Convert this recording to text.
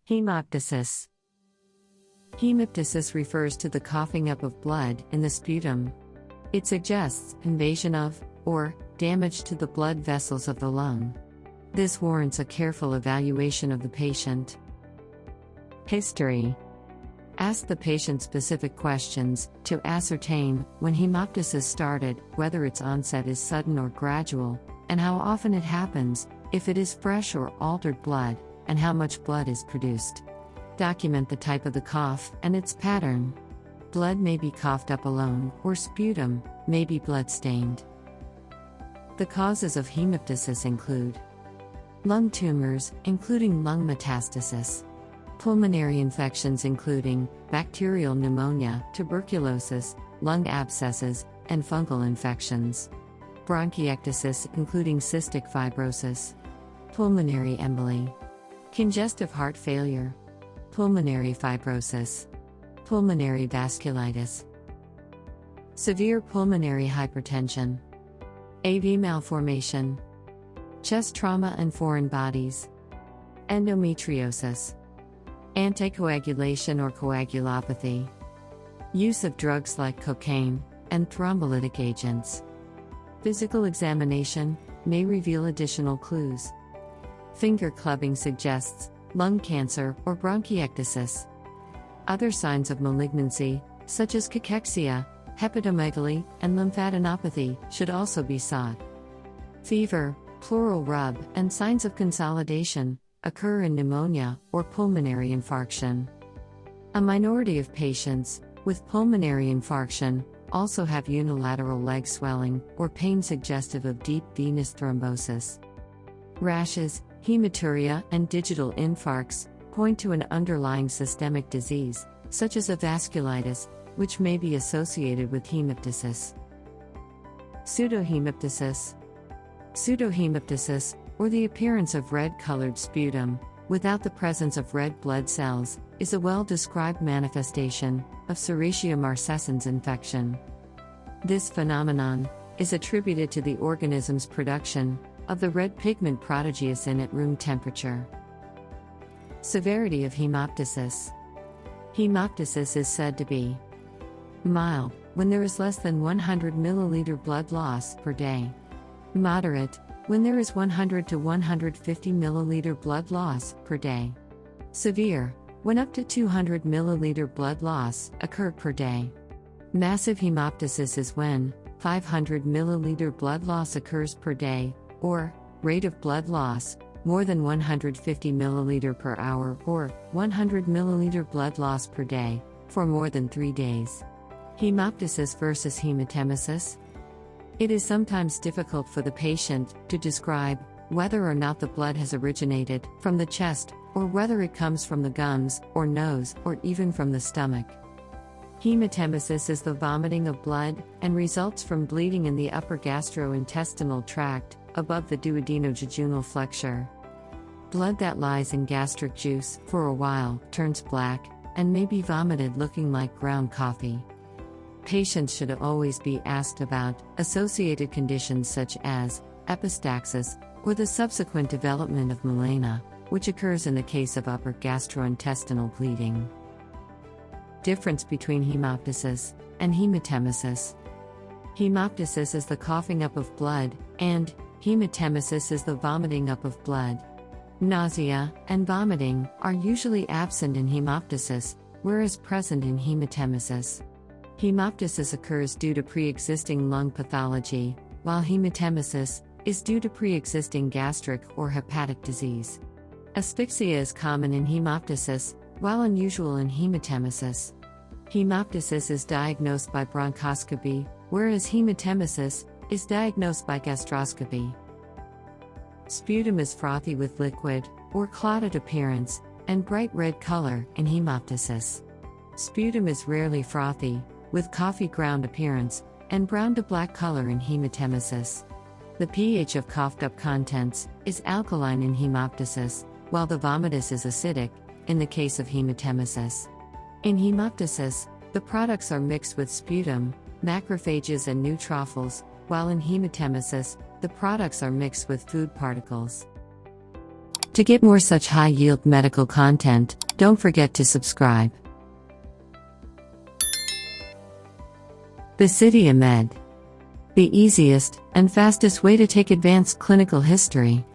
Hemoptysis. Hemoptysis refers to the coughing up of blood in the sputum. It suggests invasion of, or damage to the blood vessels of the lung. This warrants a careful evaluation of the patient. History. Ask the patient specific questions to ascertain when hemoptysis started, whether its onset is sudden or gradual, and how often it happens, if it is fresh or altered blood, and how much blood is produced. Document the type of the cough and its pattern. Blood may be coughed up alone, or sputum may be blood-stained. The causes of hemoptysis include lung tumors, including lung metastasis, pulmonary infections including bacterial pneumonia, tuberculosis, lung abscesses, and fungal infections, bronchiectasis including cystic fibrosis, pulmonary emboli, congestive heart failure, pulmonary fibrosis, pulmonary vasculitis, severe pulmonary hypertension, AV malformation, chest trauma and foreign bodies, endometriosis, anticoagulation or coagulopathy, use of drugs like cocaine and thrombolytic agents. Physical examination may reveal additional clues. Finger clubbing suggests lung cancer or bronchiectasis. Other signs of malignancy, such as cachexia, hepatomegaly, and lymphadenopathy, should also be sought. Fever, pleural rub, and signs of consolidation occur in pneumonia or pulmonary infarction. A minority of patients with pulmonary infarction also have unilateral leg swelling or pain suggestive of deep venous thrombosis. Rashes, hematuria, and digital infarcts point to an underlying systemic disease, such as a vasculitis, which may be associated with hemoptysis. Pseudohemoptysis. Pseudohemoptysis, or the appearance of red-colored sputum, without the presence of red blood cells, is a well-described manifestation of Serratia marcescens infection. This phenomenon is attributed to the organism's production of the red pigment proteacein at room temperature. Severity of hemoptysis. Hemoptysis is said to be mild when there is less than 100 milliliter blood loss per day. Moderate when there is 100 to 150 milliliter blood loss per day. Severe when up to 200 milliliter blood loss occurred per day. Massive hemoptysis is when 500 milliliter blood loss occurs per day, or rate of blood loss more than 150 milliliter per hour, or 100 milliliter blood loss per day for more than 3 days. Hemoptysis versus hematemesis. It is sometimes difficult for the patient to describe whether or not the blood has originated from the chest, or whether it comes from the gums, or nose, or even from the stomach. Hematemesis is the vomiting of blood and results from bleeding in the upper gastrointestinal tract, above the duodenojejunal flexure. Blood that lies in gastric juice for a while turns black and may be vomited looking like ground coffee. Patients should always be asked about associated conditions such as epistaxis or the subsequent development of melena, which occurs in the case of upper gastrointestinal bleeding. Difference between hemoptysis and hematemesis. Hemoptysis is the coughing up of blood, and hematemesis is the vomiting up of blood. Nausea and vomiting are usually absent in hemoptysis, whereas present in hematemesis. Hemoptysis occurs due to pre-existing lung pathology, while hematemesis is due to pre-existing gastric or hepatic disease. Asphyxia is common in hemoptysis, while unusual in hematemesis. Hemoptysis is diagnosed by bronchoscopy, whereas hematemesis is diagnosed by gastroscopy. Sputum is frothy with liquid or clotted appearance and bright red color in hemoptysis. Sputum is rarely frothy, with coffee ground appearance and brown to black color in hematemesis. The pH of coughed up contents is alkaline in hemoptysis, while the vomitus is acidic in the case of hematemesis. In hemoptysis, the products are mixed with sputum, macrophages and neutrophils, while in hematemesis, the products are mixed with food particles. To get more such high-yield medical content, don't forget to subscribe. BasidiaMED. The easiest and fastest way to take advanced clinical history.